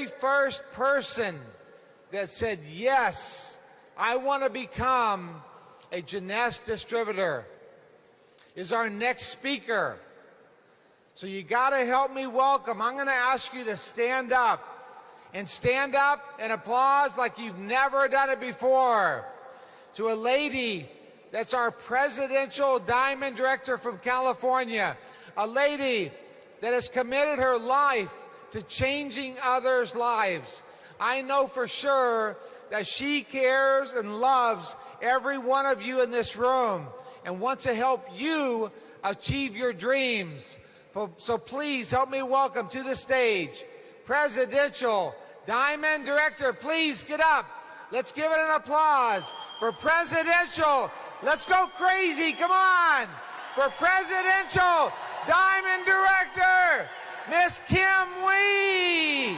very first person that said, yes, I want to become a Jeunesse distributor, is our next speaker. So you got to help me welcome. I'm going to ask you to stand up and applause like you've never done it before, to a lady that's our presidential diamond director from California, a lady that has committed her life to changing others' lives. I know for sure that she cares and loves every one of you in this room and wants to help you achieve your dreams. So please help me welcome to the stage, Presidential Diamond Director. Please get up. Let's give it an applause for Presidential. Let's go crazy. Come on. For Presidential Diamond Director, Miss Kim Wee.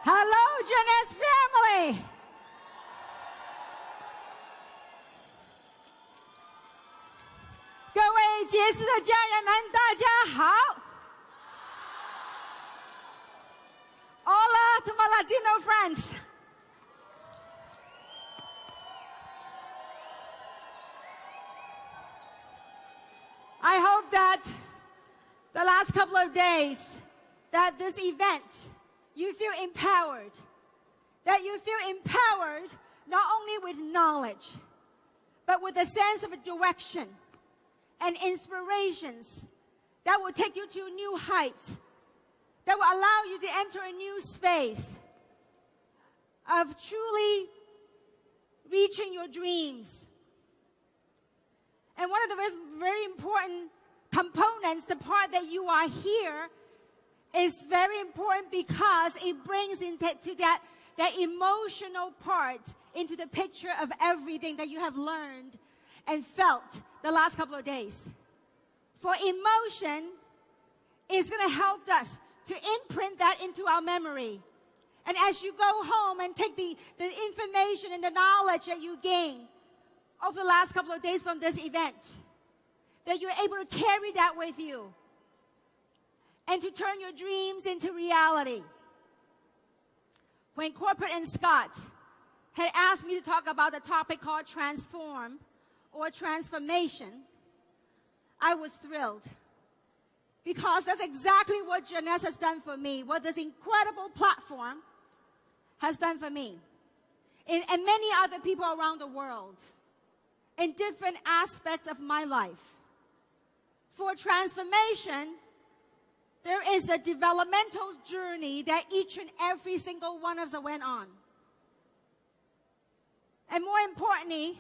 Hello, Jeunesse family. 各位杰斯的家人们，大家好。Hola to my Latino friends. I hope that the last couple of days, that this event, you feel empowered. That you feel empowered not only with knowledge, but with a sense of direction and inspirations that will take you to new heights, that will allow you to enter a new space of truly reaching your dreams. And one of the very important components, the part that you are here, is very important because it brings into that emotional part into the picture of everything that you have learned and felt the last couple of days. For emotion is going to help us to imprint that into our memory. And as you go home and take the information and the knowledge that you gain over the last couple of days from this event, that you're able to carry that with you and to turn your dreams into reality. When Corporate and Scott had asked me to talk about the topic called transform or transformation, I was thrilled because that's exactly what Jeunesse has done for me, what this incredible platform has done for me and many other people around the world in different aspects of my life. For transformation, there is a developmental journey that each and every single one of us went on. And more importantly,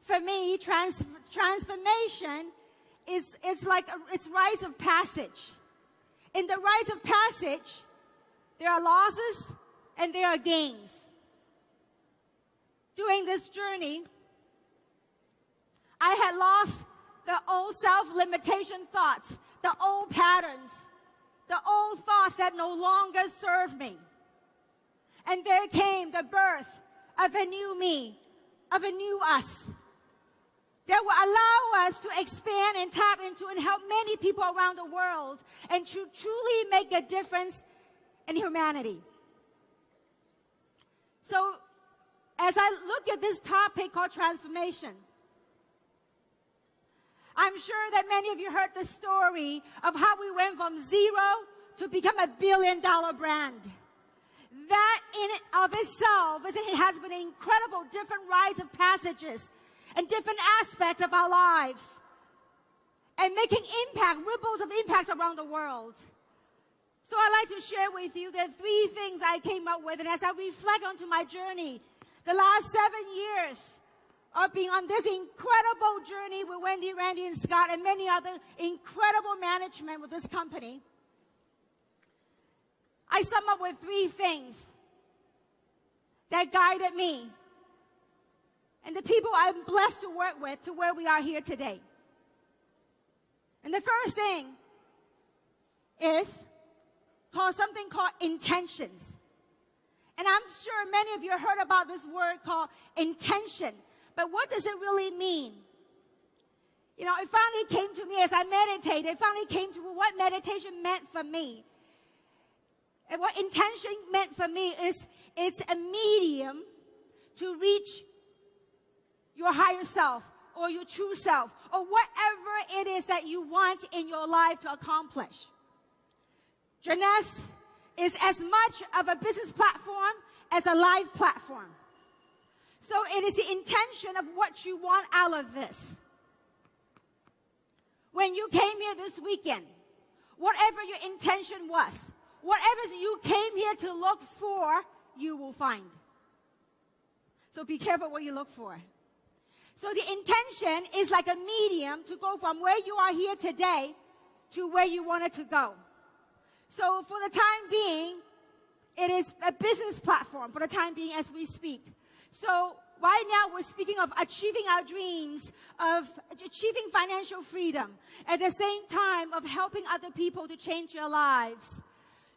for me, transformation it's like it's rites of passage. In the rites of passage, there are losses and there are gains. During this journey, I had lost the old self-limitation thoughts, the old patterns, the old thoughts that no longer serve me. And there came the birth of a new me, of a new us, that will allow us to expand and tap into and help many people around the world and to truly make a difference in humanity. So, as I look at this topic called transformation, I'm sure that many of you heard the story of how we went from zero to become a billion-dollar brand. That in and of itself, it has been incredible different rites of passages and different aspects of our lives and making impact, ripples of impacts around the world. So I'd like to share with you the 3 things I came up with, and as I reflect onto my journey, the last 7 years of being on this incredible journey with Wendy, Randy, and Scott, and many other incredible management with this company, I sum up with 3 things that guided me and the people I'm blessed to work with to where we are here today. And the first thing is something called intentions. And I'm sure many of you heard about this word called intention. But what does it really mean? You know, it finally came to me as I meditated. It finally came to what meditation meant for me. And what intention meant for me is it's a medium to reach your higher self or your true self or whatever it is that you want in your life to accomplish. Jeunesse is as much of a business platform as a live platform. So it is the intention of what you want out of this. When you came here this weekend, whatever your intention was, whatever you came here to look for, you will find. So be careful what you look for. So the intention is like a medium to go from where you are here today to where you wanted to go. So for the time being, it is a business platform for the time being as we speak. So right now we're speaking of achieving our dreams, of achieving financial freedom, at the same time of helping other people to change their lives.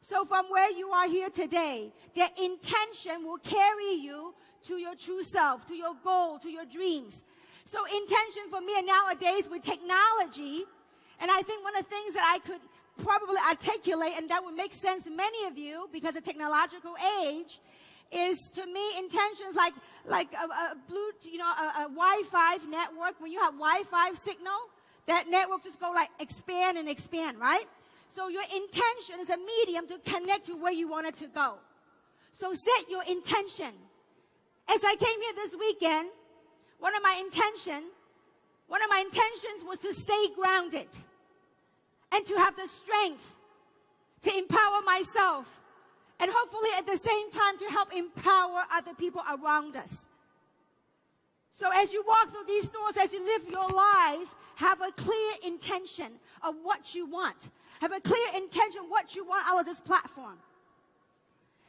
So from where you are here today, the intention will carry you to your true self, to your goal, to your dreams. So intention for me, and nowadays with technology, and I think one of the things that I could probably articulate, and that would make sense to many of you because of technological age, is to me intentions like a Wi-Fi network. When you have Wi-Fi signal, that network just go like expand and expand, right? So your intention is a medium to connect to where you want it to go. So set your intention. As I came here this weekend, one of my intentions was to stay grounded and to have the strength to empower myself and hopefully at the same time to help empower other people around us. So as you walk through these doors, as you live your life, have a clear intention of what you want. Have a clear intention what you want out of this platform.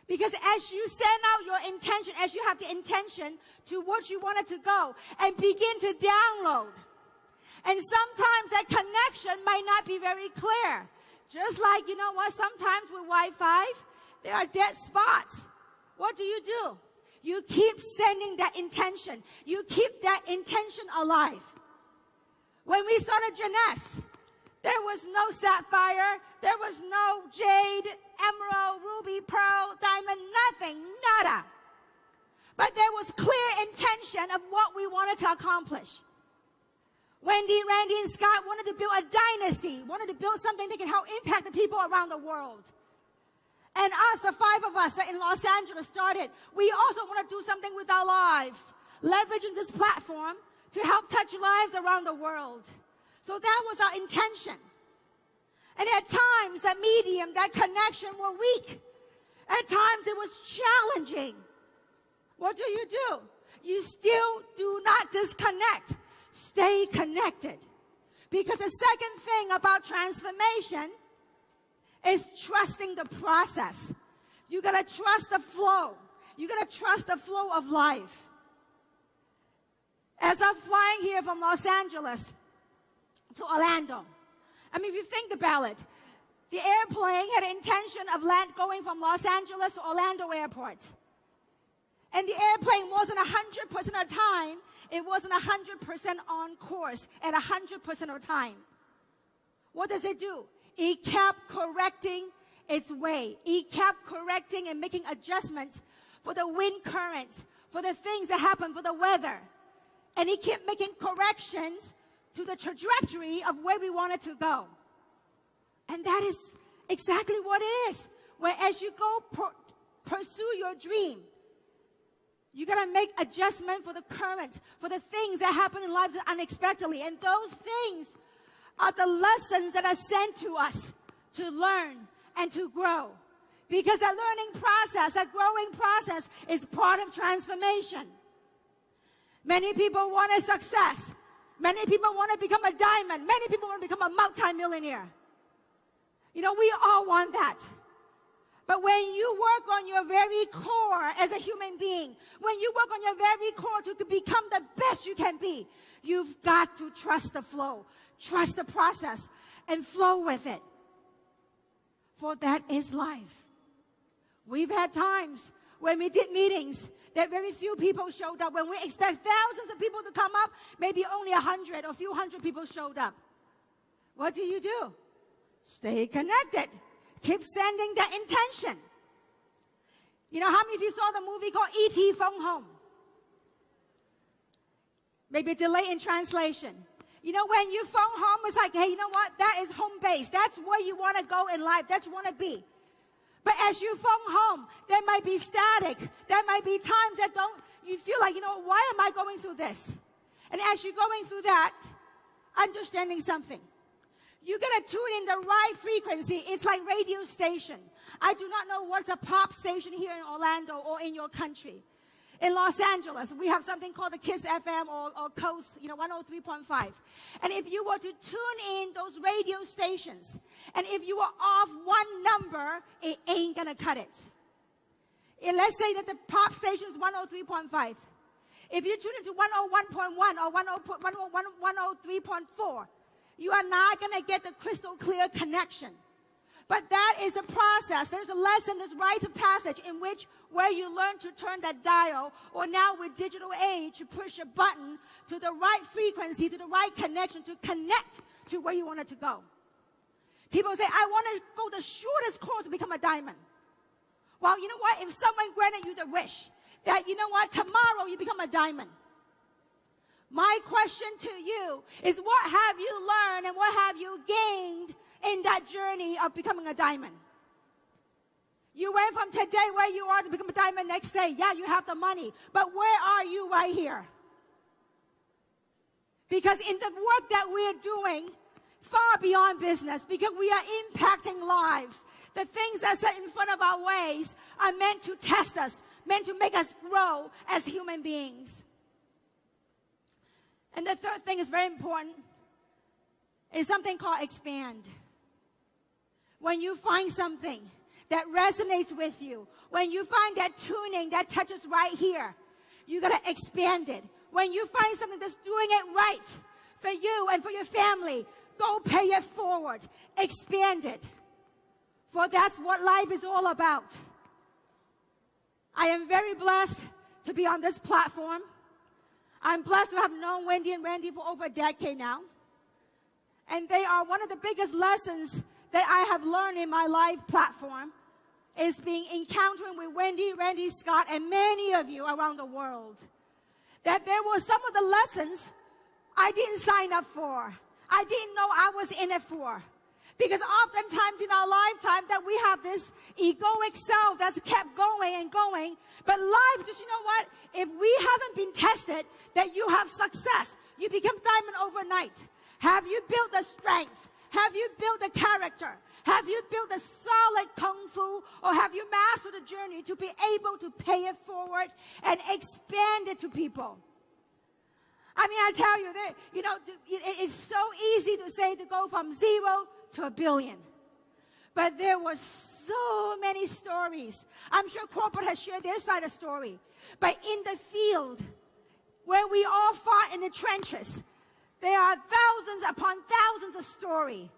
Because as you send out your intention, as you have the intention to what you want it to go, and begin to download. And sometimes that connection might not be very clear. Just like, you know what, sometimes with Wi-Fi, there are dead spots. What do? You keep sending that intention. You keep that intention alive. When we started Jeunesse, there was no sapphire, there was no jade, emerald, ruby, pearl, diamond, nothing, nada. But there was clear intention of what we wanted to accomplish. Wendy, Randy, and Scott wanted to build a dynasty, wanted to build something that can help impact the people around the world. And us, the 5 of us that in Los Angeles started, we also want to do something with our lives, leveraging this platform to help touch lives around the world. So that was our intention. And at times, that medium, that connection were weak. At times, it was challenging. What do? You still do not disconnect. Stay connected. Because the second thing about transformation is trusting the process. You got to trust the flow. You got to trust the flow of life. As I was flying here from Los Angeles to Orlando, I mean, if you think about it, the airplane had an intention of going from Los Angeles to Orlando Airport. And the airplane wasn't 100% of the time. It wasn't 100% on course at 100% of the time. What does it do? It kept correcting its way. It kept correcting and making adjustments for the wind currents, for the things that happen, for the weather. And it kept making corrections to the trajectory of where we wanted to go. And that is exactly what it is. Where as you go pursue your dream, you got to make adjustment for the currents, for the things that happen in lives unexpectedly. And those things are the lessons that are sent to us to learn and to grow. Because that learning process, that growing process is part of transformation. Many people want a success. Many people want to become a diamond. Many people want to become a multimillionaire. You know, we all want that. But when you work on your very core as a human being, when you work on your very core to become the best you can be, you've got to trust the flow, trust the process, and flow with it. For that is life. We've had times when we did meetings that very few people showed up. When we expect thousands of people to come up, maybe only 100 or a few hundred people showed up. What do? Stay connected. Keep sending that intention. You know, how many of you saw the movie called E.T. Phone Home? Maybe delay in translation. You know, when you phone home, it's like, hey, you know what? That is home base. That's where you want to go in life. That's where you want to be. But as you phone home, there might be static. There might be times that you feel like, you know, why am I going through this? And as you're going through that, understanding something. You're going to tune in the right frequency. It's like radio station. I do not know what's a pop station here in Orlando or in your country. In Los Angeles, we have something called the KISS FM or Coast, 103.5. And if you were to tune in those radio stations, and if you were off one number, it ain't going to cut it. And let's say that the pop station is 103.5. If you tune into 101.1 or 103.4, you are not going to get the crystal clear connection. But that is the process. There's a lesson, there's rites of passage in which where you learn to turn that dial, or now with digital age, you push a button to the right frequency, to the right connection, to connect to where you want it to go. People say, I want to go the shortest course to become a diamond. Well, you know what? If someone granted you the wish that, you know what, tomorrow you become a diamond. My question to you is, what have you learned and what have you gained in that journey of becoming a diamond? You went from today where you are to become a diamond next day. Yeah, you have the money. But where are you right here? Because in the work that we're doing, far beyond business, because we are impacting lives, the things that are set in front of our ways are meant to test us, meant to make us grow as human beings. And the third thing is very important. It's something called expand. When you find something that resonates with you, when you find that tuning that touches right here, you got to expand it. When you find something that's doing it right for you and for your family, go pay it forward. Expand it. For that's what life is all about. I am very blessed to be on this platform. I'm blessed to have known Wendy and Randy for over a decade now. And they are one of the biggest lessons that I have learned in my live platform is being encountering with Wendy, Randy, Scott, and many of you around the world. That there were some of the lessons I didn't sign up for. I didn't know I was in it for. Because oftentimes in our lifetime that we have this egoic self that's kept going and going. But life, just, you know what? If we haven't been tested that you have success, you become diamond overnight. Have you built the strength? Have you built the character? Have you built a solid kung fu? Or have you mastered the journey to be able to pay it forward and expand it to people? I mean, I tell you, that, you know, it's so easy to say to go from 0 to 1 billion. But there were so many stories. I'm sure corporate has shared their side of the story. But in the field, where we all fought in the trenches, there are thousands upon thousands of stories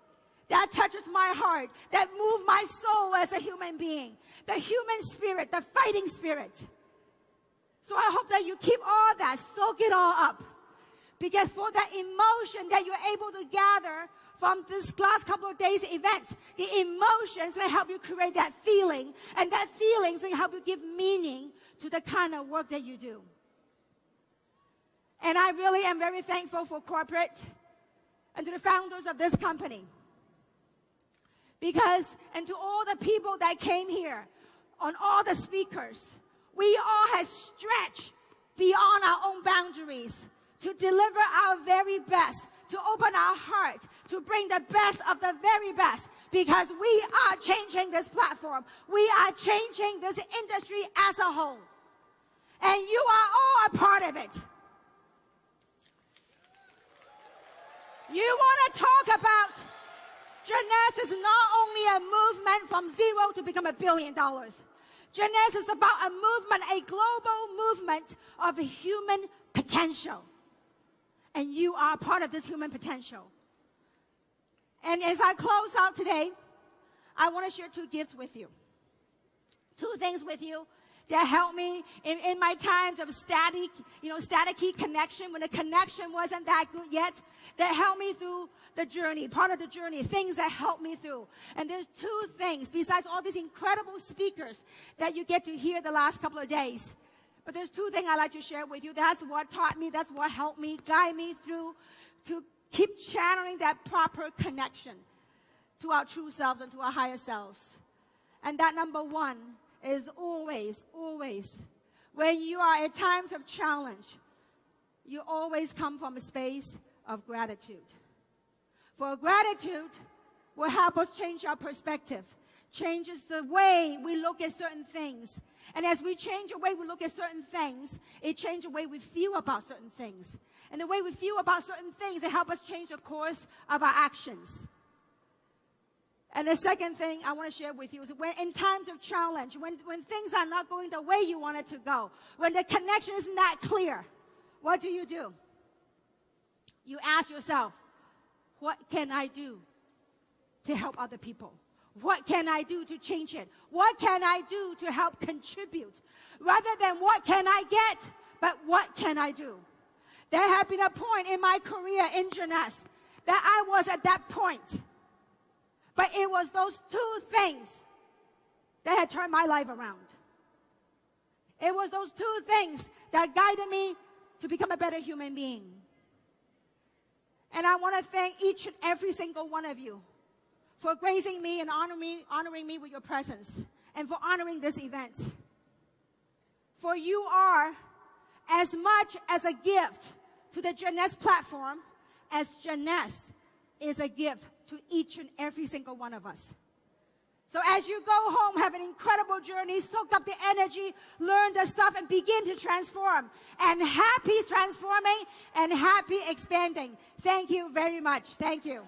that touches my heart, that move my soul as a human being. The human spirit, the fighting spirit. So I hope that you keep all that, soak it all up. Because for that emotion that you're able to gather from this last couple of days events, the emotions that help you create that feeling, and that feelings that help you give meaning to the kind of work that you do. And I really am very thankful for corporate and to the founders of this company. Because, and to all the people that came here, on all the speakers, we all have stretched beyond our own boundaries to deliver our very best, to open our hearts, to bring the best of the very best, because we are changing this platform. We are changing this industry as a whole. And you are all a part of it. You want to talk about Jeunesse is not only a movement from zero to become $1 billion. Jeunesse is about a movement, a global movement of human potential. And you are part of this human potential. And as I close out today, I want to share 2 gifts with you. 2 things with you that helped me in my times of staticky connection, when the connection wasn't that good yet, that helped me through the journey, part of the journey, things that helped me through. And there's 2 things, besides all these incredible speakers that you get to hear the last couple of days. But there's 2 things I'd like to share with you. That's what taught me, that's what helped me, guide me through to keep channeling that proper connection to our true selves and to our higher selves. And that number 1 is always, when you are at times of challenge, you always come from a space of gratitude. For gratitude will help us change our perspective, changes the way we look at certain things. And as we change the way we look at certain things, it changes the way we feel about certain things. And the way we feel about certain things, it helps us change the course of our actions. And the second thing I want to share with you is when in times of challenge, when things are not going the way you want it to go, when the connection is not clear, what do? You ask yourself, what can I do to help other people? What can I do to change it? What can I do to help contribute? Rather than what can I get, but what can I do? There had been a point in my career in Jeunesse that I was at that point. But it was those 2 things that had turned my life around. It was those 2 things that guided me to become a better human being. And I want to thank each and every single one of you for gracing me and honoring me with your presence, and for honoring this event. For you are as much as a gift to the Jeunesse platform as Jeunesse is a gift to each and every single one of us. So as you go home, have an incredible journey, soak up the energy, learn the stuff, and begin to transform. And happy transforming and happy expanding. Thank you very much. Thank you.